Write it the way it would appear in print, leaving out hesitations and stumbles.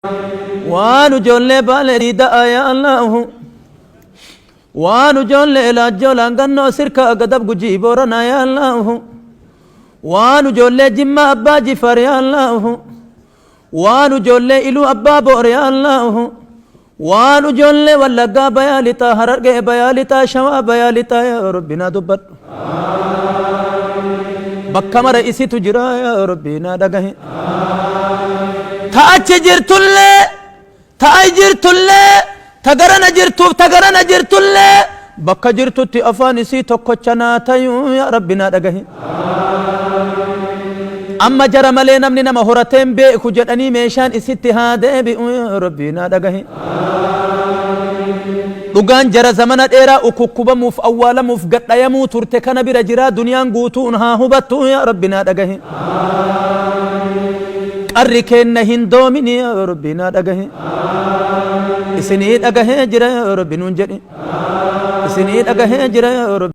waan ijoollee baale diidaa yaa Allahu waan ijoollee laajjolaan gannoo sirkaa gadab gujii booranaa yaa Allahu waan ijoollee jimmaa abbaa jifar yaa Allahu waan ijoollee iluu abbaa boor yaa Allahu waan ijoollee wallaggaa bayaalixaa harargee bayaalixaa shawaa bayaalixaa yaa rabbinaa dubbadhu bakka mara isitu jira yaa rabbinaa dhagahe ta'achi jirtullee ta'ay jirtullee tagarana jirtuuf tagarana jirtullee bakka jirtutti afaan isii tokkocha naa tayuu yaa rabbinaa dhagahe amma jara malee namni nama horateen beeku jedhanii meeshaan isitti haa deebi'u yaa rabbinaa dhagahe dhugaan jara zamana dheeraa ukukkubamuuf awwaalamuuf gadhayamuu turte kana bira jiraa duniyaan guutuun haa hubattu yaa rabbinaa dhagahe qarri keenna hin doomini yaa rabbinaa dhagahe isinii dhagahee jira yaa rabbi nuun jedhi isinii dhagahee jira yaa rabbi